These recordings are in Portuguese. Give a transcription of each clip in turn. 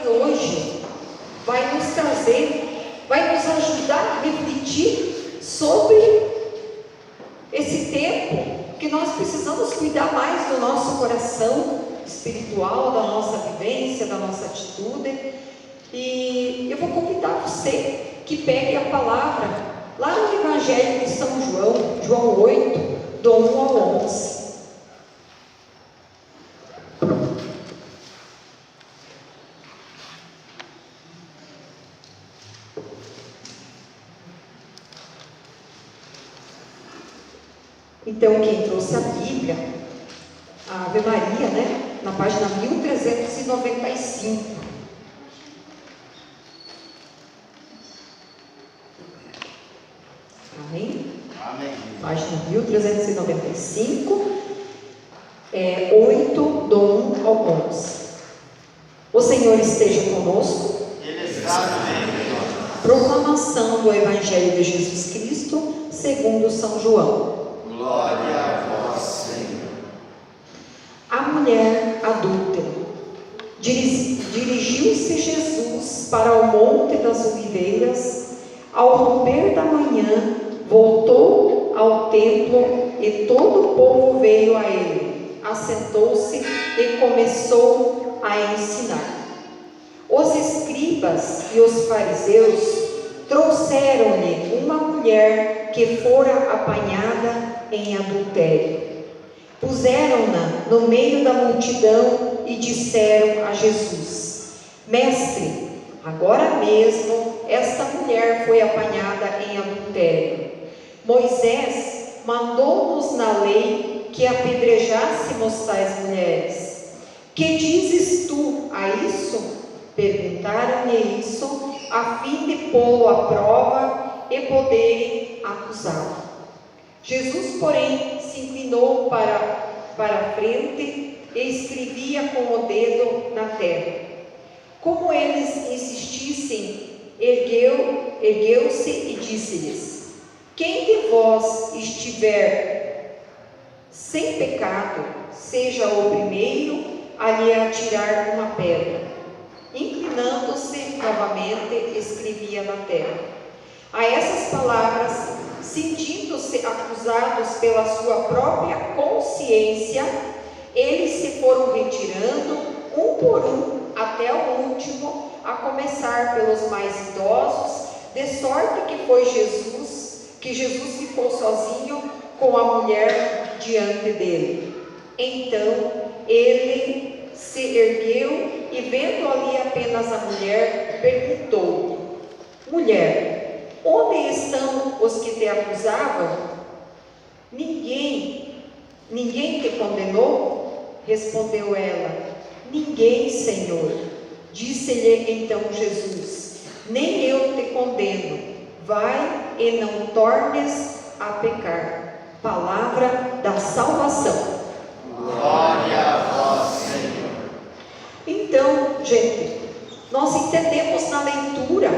mensagem hoje vai nos trazer, vai nos ajudar a refletir sobre esse tempo que nós precisamos cuidar mais do nosso coração espiritual, da nossa vivência, da nossa atitude. E eu vou convidar você que pegue a palavra lá no Evangelho de São João, João 8, do 1 ao 11. Então, quem trouxe a Bíblia, a Ave Maria, né? Na página 1395. Amém? Amém. Página 1395, 8, do 1 ao 11. O Senhor esteja conosco. Ele está no meio de nós. Proclamação do Evangelho de Jesus Cristo, segundo São João. Glória a vós, Senhor. A mulher adúltera. Dirigiu-se Jesus para o Monte das Oliveiras. Ao romper da manhã, voltou ao templo e todo o povo veio a ele. Assentou-se e começou a ensinar. Os escribas e os fariseus trouxeram-lhe uma mulher que fora apanhada em adultério. Puseram-na no meio da multidão e disseram a Jesus: Mestre, agora mesmo esta mulher foi apanhada em adultério. Moisés mandou-nos na lei que apedrejássemos tais mulheres. Que dizes tu a isso? Perguntaram-lhe isso, a fim de pô-lo à prova e poderem acusá-lo. Jesus, porém, se inclinou para a frente e escrevia com o dedo na terra. Como eles insistissem, ergueu-se e disse-lhes: Quem de vós estiver sem pecado, seja o primeiro a lhe atirar uma pedra. Inclinando-se novamente, escrevia na terra. A essas palavras, sentindo-se acusados pela sua própria consciência, eles se foram retirando, um por um, até o último, a começar pelos mais idosos, de sorte que Jesus ficou sozinho com a mulher diante dele. Então ele se ergueu e, vendo ali apenas a mulher, perguntou: Mulher, onde estão os que te acusavam? Ninguém te condenou? Respondeu ela: Ninguém, Senhor. Disse-lhe então Jesus: Nem eu te condeno. Vai e não tornes a pecar. Palavra da salvação. Glória a vós, Senhor. Então, gente, nós entendemos na leitura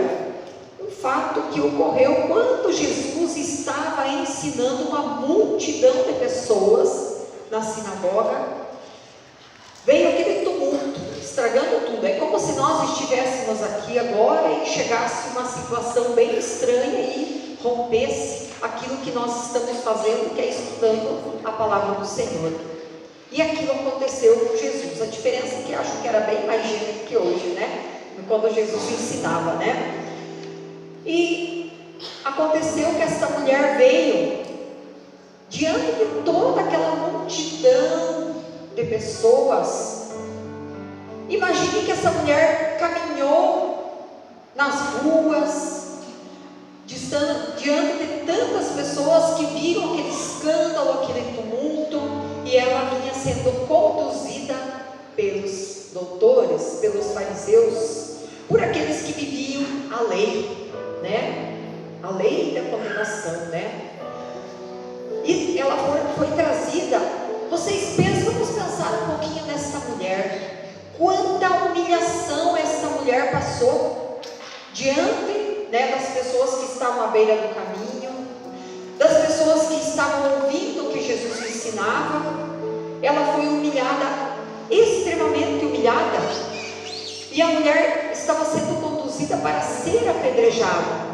um fato que ocorreu quando Jesus estava ensinando uma multidão de pessoas na sinagoga. Veio aquele tumulto, estragando tudo. É como se nós estivéssemos aqui agora e chegasse uma situação bem estranha e rompesse aquilo que nós estamos fazendo, que é estudando a palavra do Senhor. E aquilo aconteceu com Jesus. A diferença é que acho que era bem mais gente que hoje, né? Quando Jesus ensinava, né? E aconteceu que essa mulher veio diante de toda aquela multidão de pessoas. Imagine que essa mulher caminhou nas ruas, diante de tantas pessoas que viram aquele escândalo, aquele tumulto, e ela vinha sendo conduzida pelos doutores, pelos fariseus, por aqueles que viviam a lei, né? A lei da condenação, né? E ela foi trazida. Vamos pensar um pouquinho nessa mulher. Quanta humilhação essa mulher passou diante, né, das pessoas que estavam à beira do caminho, das pessoas que estavam ouvindo o que Jesus ensinava. Ela foi humilhada, extremamente humilhada. E a mulher estava sendo conduzida para ser apedrejada,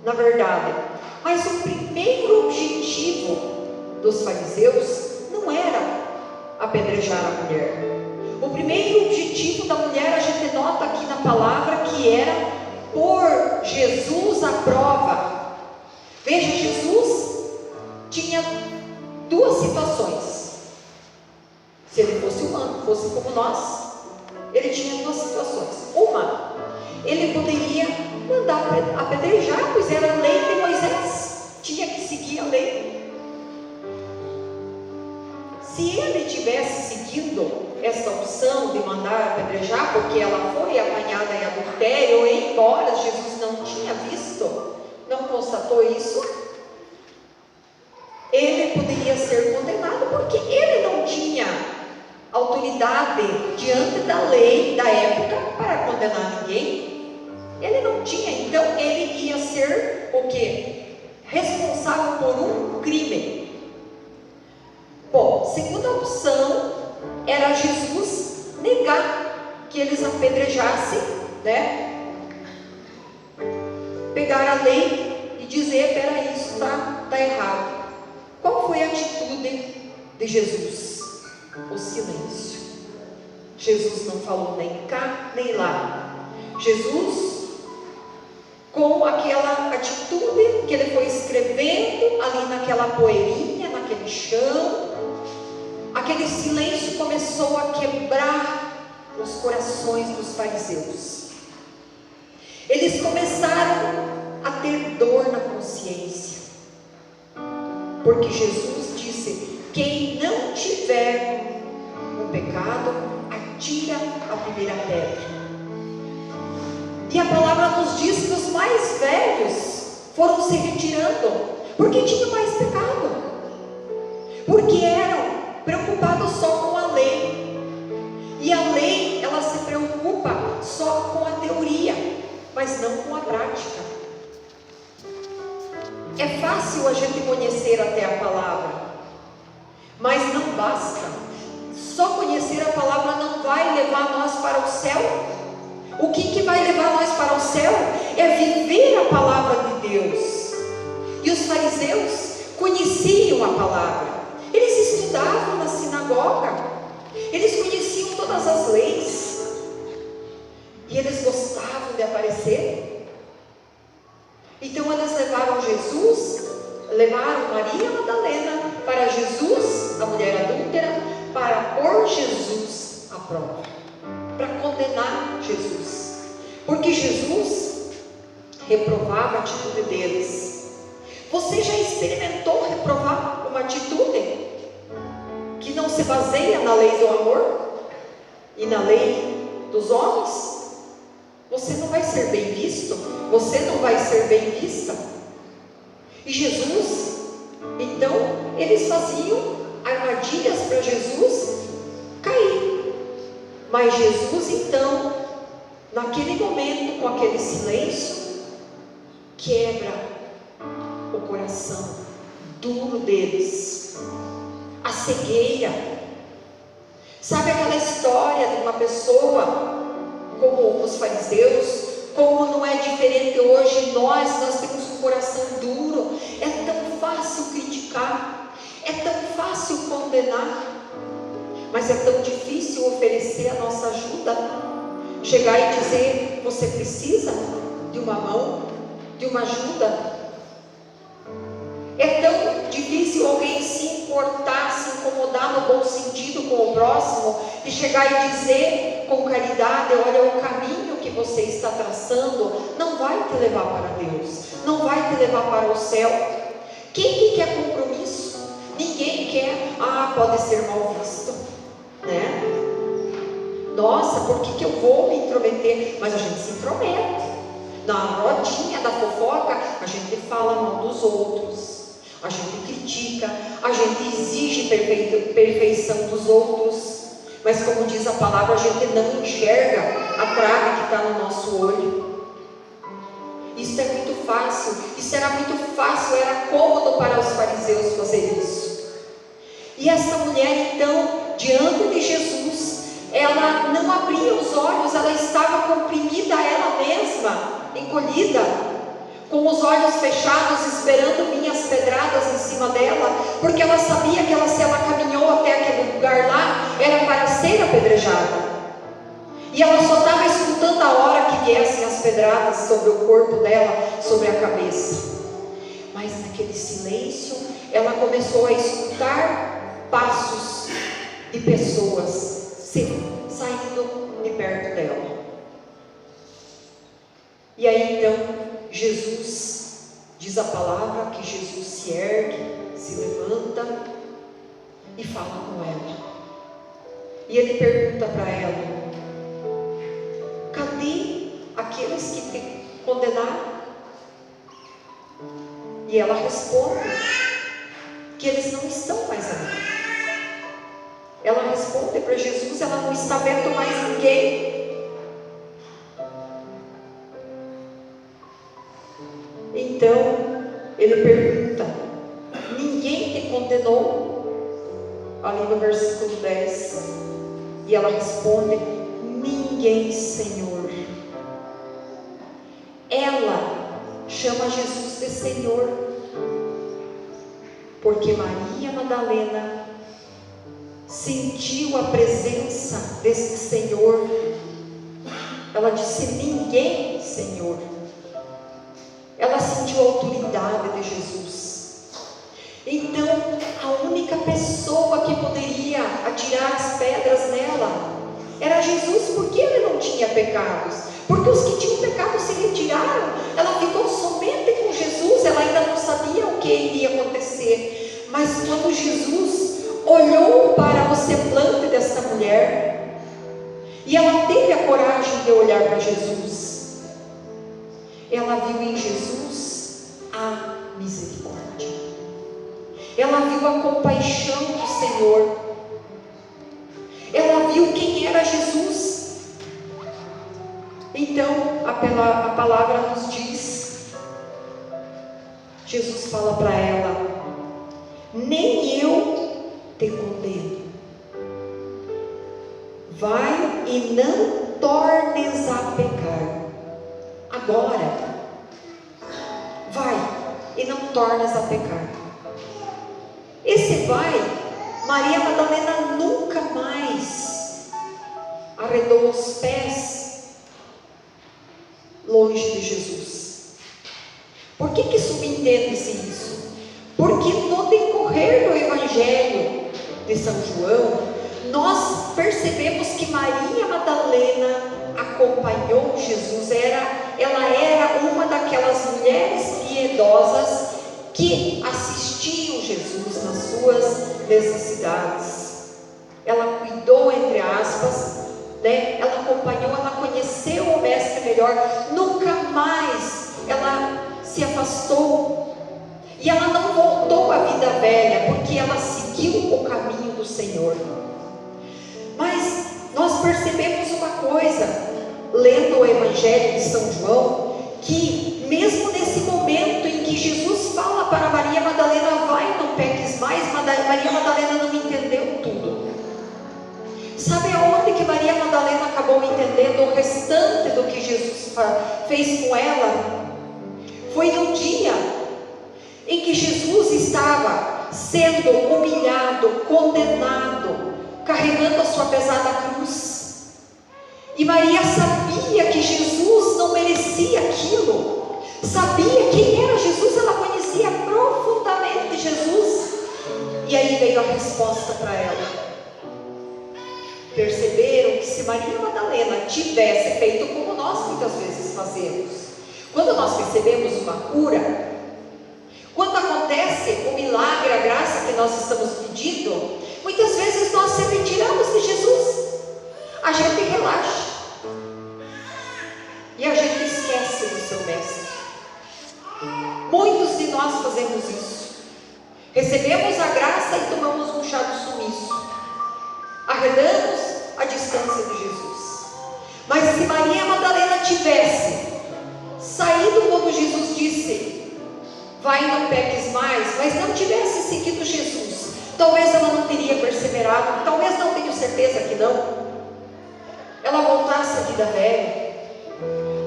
na verdade. Mas o primeiro objetivo dos fariseus não era apedrejar a mulher. O primeiro objetivo da mulher, a gente nota aqui na palavra, que era pôr Jesus à prova. Veja, Jesus tinha duas situações. Se ele fosse humano, fosse como nós, ele tinha duas situações. Uma, ele poderia mandar apedrejar, pois era a lei de Moisés, tinha que seguir a lei. Se ele tivesse seguido essa opção de mandar apedrejar, porque ela foi apanhada em adultério, embora Jesus não tinha visto, não constatou isso, ele poderia ser condenado, porque ele não tinha autoridade diante da lei da época para condenar ninguém. Ele não tinha, então ele ia ser o quê? Responsável por um crime. Bom, segunda opção era Jesus negar que eles apedrejassem, né? Pegar a lei e dizer: peraí, isso está errado. Qual foi a atitude de Jesus? O silêncio. Jesus não falou nem cá nem lá. Jesus, com aquela atitude que ele foi escrevendo ali naquela poeirinha, naquele chão, aquele silêncio começou a quebrar os corações dos fariseus. Eles começaram a ter dor na consciência, porque Jesus disse: quem não tiver um pecado, atira a primeira pedra. E a palavra nos diz que os mais velhos foram se retirando, porque tinham mais pecado, porque eram preocupados só com a lei. E a lei, ela se preocupa só com a teoria, mas não com a prática. É fácil a gente conhecer até a palavra, mas não basta. Só conhecer a palavra não vai levar nós para o céu. O que vai levar nós para o céu é viver a palavra de Deus. E os fariseus conheciam a palavra. Eles estudavam na sinagoga, eles conheciam todas as leis, e eles gostavam de aparecer. Então eles levaram Maria Madalena para Jesus, a mulher adúltera, para pôr Jesus à prova, para condenar Jesus, porque Jesus reprovava a atitude deles. Você já experimentou reprovar uma atitude que não se baseia na lei do amor e na lei dos homens? Você não vai ser bem visto, você não vai ser bem vista. E Jesus, então, eles faziam armadilhas para Jesus cair. Mas Jesus, então, naquele momento, com aquele silêncio, quebra o coração duro deles, a cegueira. Sabe aquela história de uma pessoa como os fariseus? Como não é diferente hoje, nós temos um coração duro. É tão fácil criticar, é tão fácil condenar, mas é tão difícil oferecer a nossa ajuda, chegar e dizer: você precisa de uma mão, de uma ajuda. É tão difícil alguém se importar, se incomodar no bom sentido com o próximo, e chegar e dizer com caridade: olha, o caminho que você está traçando não vai te levar para Deus, não vai te levar para o céu. Quem que quer compromisso? Ninguém quer. Pode ser mal visto, né? Nossa, por que eu vou me intrometer? Mas a gente se intromete. Na rodinha da fofoca, a gente fala mal dos outros, a gente critica, a gente exige perfeição dos outros, mas como diz a palavra, a gente não enxerga a trave que está no nosso olho. Isso é muito fácil, isso era muito fácil, era cômodo para os fariseus fazer isso. E essa mulher, então, diante de Jesus, ela não abria os olhos encolhida, com os olhos fechados, esperando vir as pedradas em cima dela, porque ela sabia que se ela caminhou até aquele lugar lá, era para ser apedrejada. E ela só estava escutando a hora que viessem as pedradas sobre o corpo dela, sobre a cabeça. Mas naquele silêncio, ela começou a escutar passos de pessoas saindo de perto dela. E aí então, Jesus, diz a palavra que Jesus se ergue, se levanta e fala com ela. E ele pergunta para ela: cadê aqueles que te condenaram? E ela responde que eles não estão mais ali. Ela responde para Jesus, ela não está vendo mais ninguém. Então ele pergunta: ninguém te condenou? Ali no versículo 10. E ela responde: ninguém, Senhor. Ela chama Jesus de Senhor, porque Maria Madalena sentiu a presença desse Senhor. Ela disse: ninguém, Senhor. Ela sentiu a autoridade de Jesus. Então, a única pessoa que poderia atirar as pedras nela era Jesus, porque ele não tinha pecados. Porque os que tinham pecado se retiraram. Ela ficou somente com Jesus. Ela ainda não sabia o que iria acontecer. Mas quando Jesus olhou para o semblante desta mulher, e ela teve a coragem de olhar para Jesus, ela viu em Jesus a misericórdia. Ela viu a compaixão do Senhor. Ela viu quem era Jesus. Então a palavra nos diz, Jesus fala para ela: nem eu te condeno. Vai e não tornes a pecar. Agora, vai e não tornes a pecar. Esse vai, Maria Madalena nunca mais arredou os pés longe de Jesus. Por que subentende-se isso? Porque no decorrer do Evangelho de São João, nós percebemos que Maria Madalena acompanhou Jesus. Ela era uma daquelas mulheres piedosas que assistiam Jesus nas suas necessidades. Ela cuidou, entre aspas, né? Ela acompanhou, ela conheceu o Mestre melhor. Nunca mais ela se afastou. E ela não voltou à vida velha, porque ela seguiu o caminho do Senhor. Mas nós percebemos uma coisa, lendo o Evangelho de São João, que mesmo nesse momento em que Jesus fala para Maria Madalena: vai, não peques mais, Maria Madalena não entendeu tudo. Sabe aonde que Maria Madalena acabou entendendo o restante do que Jesus fez com ela? Foi no dia em que Jesus estava sendo humilhado, condenado, carregando a sua pesada cruz. E Maria sabia que Jesus não merecia aquilo. Sabia quem era Jesus, ela conhecia profundamente Jesus. E aí veio a resposta para ela. Perceberam que se Maria Madalena tivesse feito como nós muitas vezes fazemos, quando nós recebemos uma cura, quando acontece o milagre, a graça que nós estamos pedindo, muitas vezes nós se retiramos de Jesus, a gente relaxa e a gente esquece do seu Mestre. Muitos de nós fazemos isso. Recebemos a graça e tomamos um chá de sumiço, arredamos a distância de Jesus. Mas se Maria Madalena tivesse saído quando Jesus disse: vai e não peques mais, mas não tivesse seguido Jesus, talvez ela não teria perseverado, talvez não, tenho certeza que não, ela voltasse à vida velha.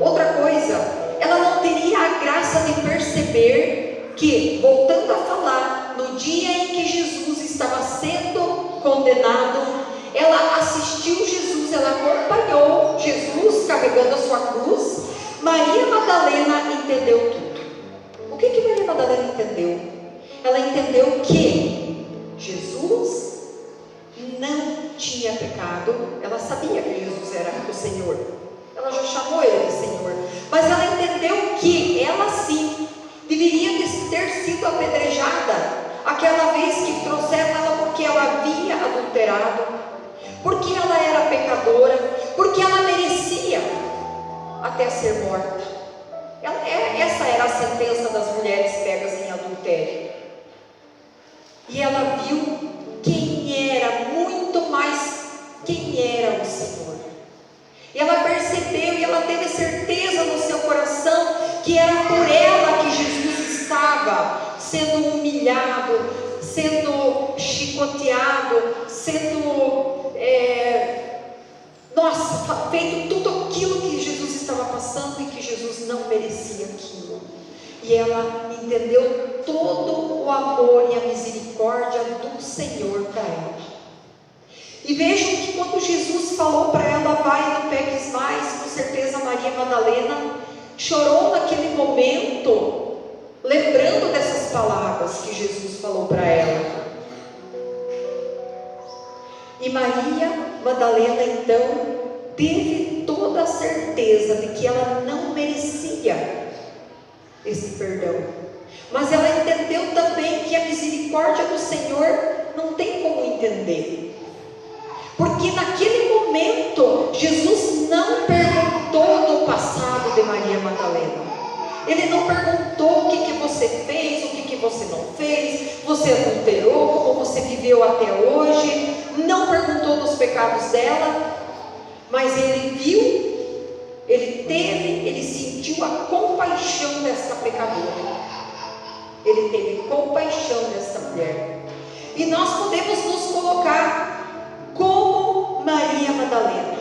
Outra coisa, ela teria a graça de perceber que, voltando a falar, no dia em que Jesus estava sendo condenado, ela assistiu Jesus, ela acompanhou Jesus carregando a sua cruz. Maria Madalena entendeu tudo. O que Maria Madalena entendeu? Ela entendeu que Jesus não tinha pecado. Ela sabia que Jesus era o Senhor, ela já chamou ele de Senhor, mas ela entendeu que ela sim deveria ter sido apedrejada aquela vez que trouxeram ela, porque ela havia adulterado, porque ela era pecadora, porque ela merecia até ser morta. Essa era a sentença das mulheres pegas em adultério. E ela viu quem era, muito mais quem era o Senhor. E ela percebeu e ela teve certeza no seu coração que era por ela que Jesus estava sendo humilhado, sendo chicoteado, sendo feito tudo aquilo que Jesus estava passando e que Jesus não merecia aquilo. E ela entendeu todo o amor e a misericórdia do Senhor para ela. E vejam que quando Jesus falou para ela, vai, não peques mais, com certeza Maria Madalena chorou naquele momento, lembrando dessas palavras que Jesus falou para ela. E Maria Madalena então teve toda a certeza de que ela não merecia esse perdão, mas ela entendeu também que a misericórdia do Senhor não tem como entender, porque naquele momento Jesus não perguntou do passado de Maria Madalena. Ele não perguntou o que você fez, o que você não fez, você adulterou, como você viveu até hoje. Não perguntou dos pecados dela, mas ele viu, ele sentiu a compaixão desta pecadora. Ele teve compaixão desta mulher. E nós podemos nos colocar como Maria Madalena.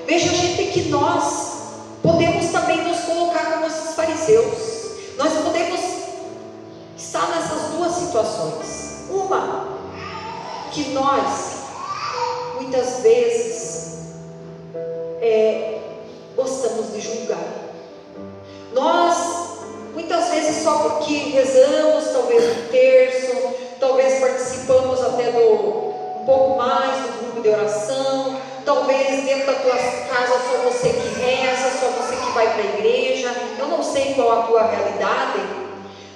Veja, gente, que nós podemos também nos colocar como esses fariseus. Nós podemos estar nessas duas situações. Uma, que nós muitas vezes gostamos de julgar. Nós muitas vezes só porque rezamos, talvez um terço, talvez participamos até um pouco mais do grupo de oração, talvez dentro da tua casa só você que reza, só você que vai para a igreja. Eu não sei qual a tua realidade,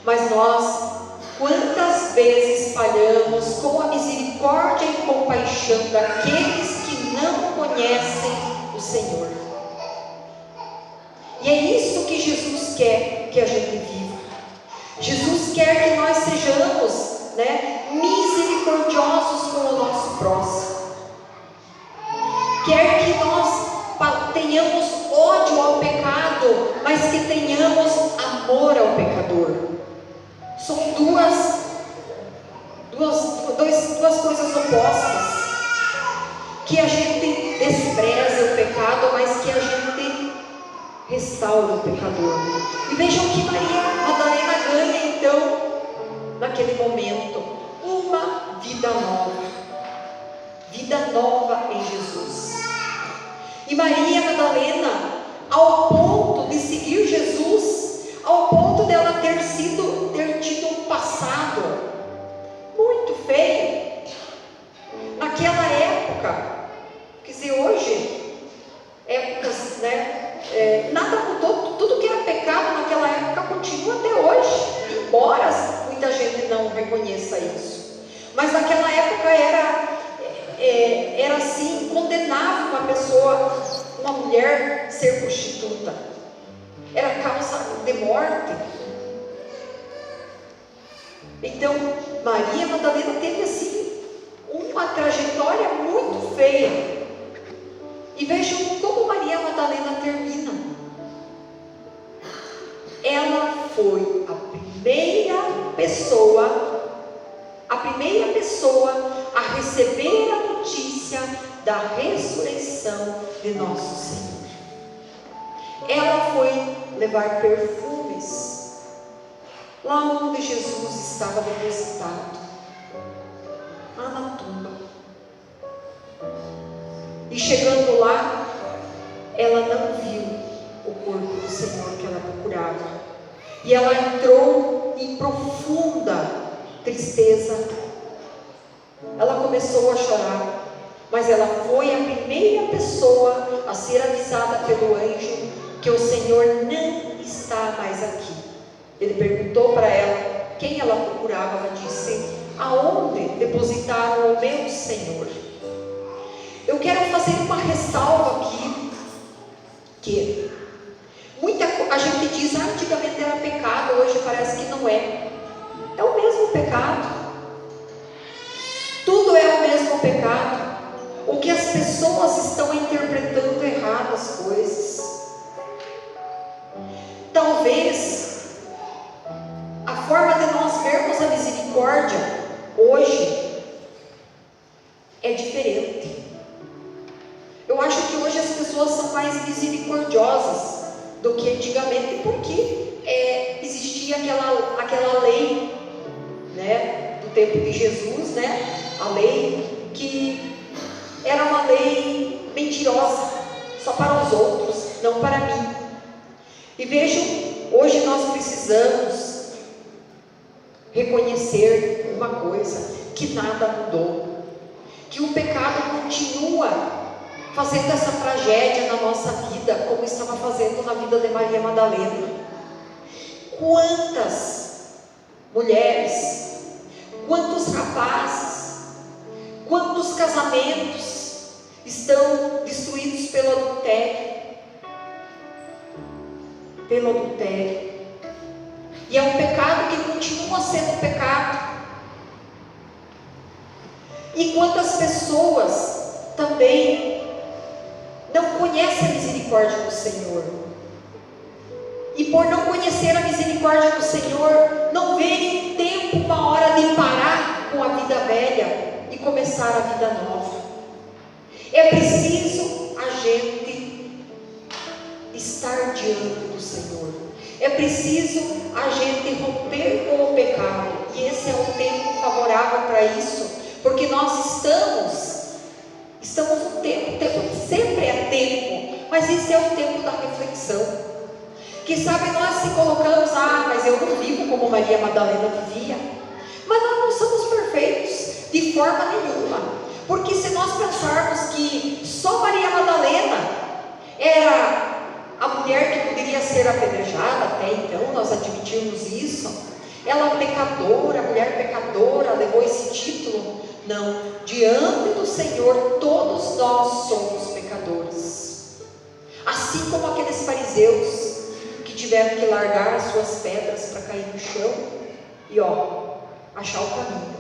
mas nós quantas vezes falhamos com a misericórdia e compaixão daqueles que não conhecem o Senhor. E é isso que Jesus quer que a gente viva. Jesus quer que nós sejamos, misericordiosos com o nosso próximo. Quer que nós tenhamos ódio ao pecado, mas que tenhamos amor ao pecador. São duas coisas opostas. Que a gente despreza o pecado, mas que a gente restaura o pecador. E vejam que Maria Madalena ganha então, naquele momento, uma vida nova em Jesus. E Maria Madalena, ao ponto de seguir Jesus, ao ponto dela ter tido um passado muito feio naquela época. Quer dizer, hoje, épocas, nada mudou, tudo que era pecado naquela época continua até hoje, embora muita gente não reconheça isso. Mas naquela época era assim, condenável uma pessoa, uma mulher ser prostituta, era causa de morte. Então Maria Madalena teve assim uma trajetória muito feia. E vejam como Maria Madalena termina. Ela foi a primeira pessoa a receber a notícia da ressurreição de nosso Senhor. Ela foi levar perfumes lá onde Jesus estava depositado, lá na tumba. E chegando lá, ela não viu o corpo do Senhor que ela procurava. E ela entrou em profunda tristeza. Ela começou a chorar, mas ela foi a primeira pessoa a ser avisada pelo anjo que o Senhor não está mais aqui. Ele perguntou para ela quem ela procurava. Ela disse: aonde depositaram o meu Senhor? Eu quero fazer uma ressalva aqui, que a gente diz, antigamente era pecado, hoje parece que não é. É o mesmo pecado. Tudo é o mesmo pecado. O que as pessoas estão interpretando errado as coisas. Talvez a forma de nós vermos a misericórdia hoje é diferente. Eu acho que hoje as pessoas são mais misericordiosas do que antigamente, porque existia aquela lei, né, do tempo de Jesus, né, a lei que era uma lei mentirosa, só para os outros, não para mim. E vejam, hoje nós precisamos reconhecer uma coisa, que nada mudou, que o pecado continua fazendo essa tragédia na nossa vida, como estava fazendo na vida de Maria Madalena. Quantas mulheres, quantos rapazes, quantos casamentos estão destruídos pelo adultério? Pelo adultério. E é um pecado que continua sendo pecado. E quantas pessoas também não conhecem a misericórdia do Senhor, e por não conhecer a misericórdia do Senhor, não verem um tempo, uma hora de parar com a vida velha e começar a vida nova. É preciso a gente estar diante do Senhor. É preciso a gente romper com o pecado. E esse é o tempo favorável para isso, porque nós estamos no tempo sempre é tempo, mas esse é o tempo da reflexão. Que sabe, nós se colocamos, mas eu não vivo como Maria Madalena vivia. Mas nós não somos perfeitos de forma nenhuma, porque se nós pensarmos que só Maria Madalena era a mulher que poderia ser apedrejada, até então nós admitirmos isso, ela pecadora, mulher pecadora, levou esse título. Não, diante do Senhor todos nós somos pecadores, assim como aqueles fariseus que tiveram que largar as suas pedras para cair no chão e achar o caminho.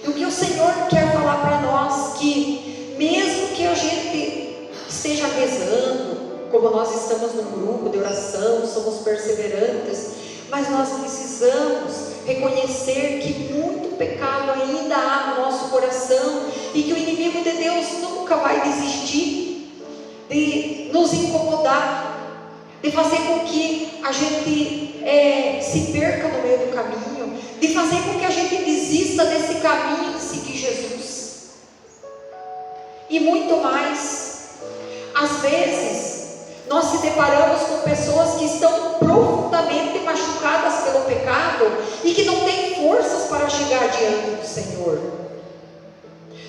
E o que o Senhor quer falar para nós, que mesmo que a gente esteja rezando, como nós estamos num grupo de oração, somos perseverantes, mas nós precisamos reconhecer que muito pecado ainda há no nosso coração, e que o inimigo de Deus nunca vai desistir de nos incomodar, de fazer com que a gente se perca no meio do caminho, de fazer com que a gente desista desse caminho de seguir Jesus. E muito mais, às vezes nós se deparamos com pessoas que estão profundamente machucadas pelo pecado e que não têm forças para chegar diante do Senhor.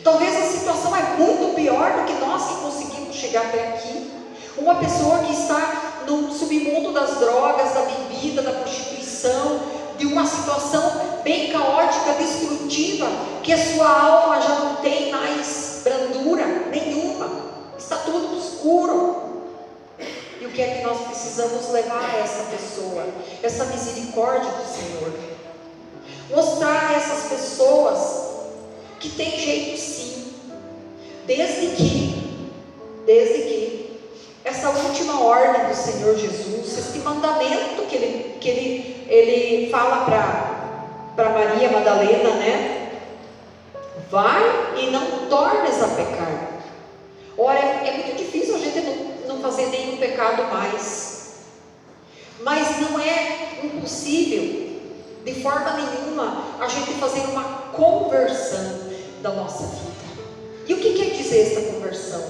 Talvez a situação é muito pior do que nós que conseguimos chegar até aqui. Uma pessoa que está no submundo das drogas, da bebida, da prostituição, de uma situação bem caótica, destrutiva, que a sua alma já não tem mais brandura nenhuma, está tudo escuro. E o que é que nós precisamos levar a essa pessoa? Essa misericórdia do Senhor. Mostrar a essas pessoas que tem jeito sim, desde que essa última ordem do Senhor Jesus, esse mandamento que ele fala para Maria Madalena, né? Vai e não tornes a pecar. Ora, é muito difícil a gente não fazer nenhum pecado mais. Mas não é impossível, de forma nenhuma, a gente fazer uma conversão da nossa vida. E o que quer dizer essa conversão?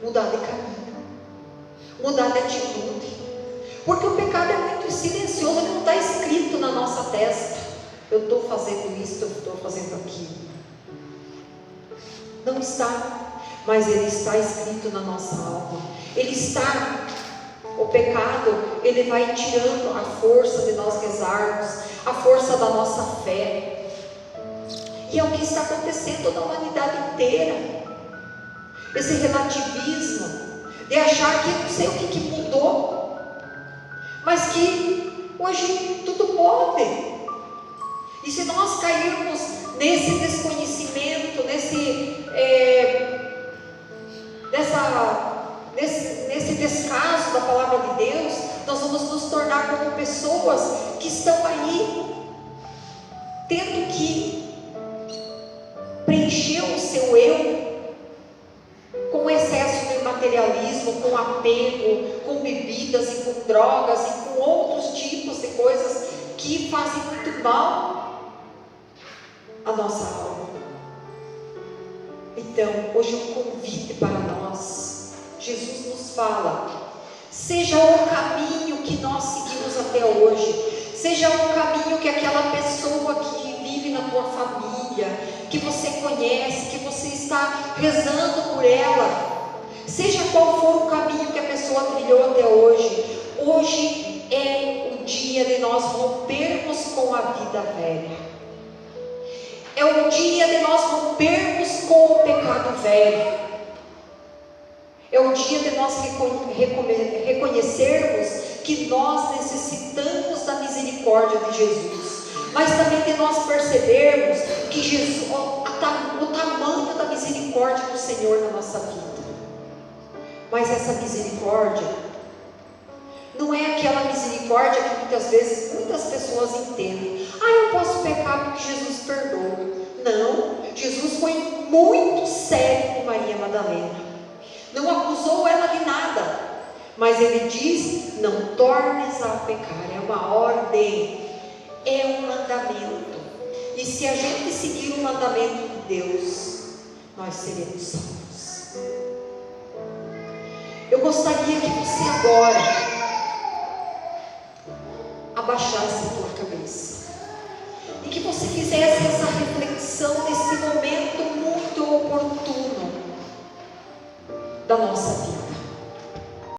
Mudar de caminho, mudar de atitude. Porque o pecado é muito silencioso, ele não está escrito na nossa testa. Eu estou fazendo isso, eu estou fazendo aquilo. Não está, mas ele está escrito na nossa alma. Ele está. O pecado, ele vai tirando a força de nós rezarmos, a força da nossa fé. E é o que está acontecendo na humanidade inteira. Esse relativismo de achar que não sei o que mudou, mas que hoje tudo pode. E se nós cairmos nesse desconhecimento, nesse descaso da palavra de Deus, nós vamos nos tornar como pessoas que estão aí tendo que preencher o seu eu com excesso de materialismo, com apego, com bebidas e com drogas e com outros tipos de coisas que fazem muito mal à nossa alma. Então, hoje é um convite para nós. Jesus nos fala: seja o caminho que nós seguimos até hoje, seja o caminho que aquela pessoa que vive na tua família, que você conhece, que você está rezando por ela, seja qual for o caminho que a pessoa trilhou até hoje, hoje é o dia de nós rompermos com a vida velha. É o dia de nós rompermos com o pecado velho. É o dia de nós reconhecermos que nós necessitamos da misericórdia de Jesus, mas também de nós percebermos que Jesus, o tamanho da misericórdia do Senhor na nossa vida. Mas essa misericórdia não é aquela misericórdia que muitas vezes muitas pessoas entendem. Eu posso pecar porque Jesus perdoa. Não, Jesus foi muito sério com Maria Madalena. Não acusou ela de nada, mas ele diz: não tornes a pecar. É uma ordem, é um mandamento. E se a gente seguir o mandamento de Deus, nós seremos salvos. Eu gostaria que você agora abaixasse a tua cabeça e que você fizesse essa reflexão nesse momento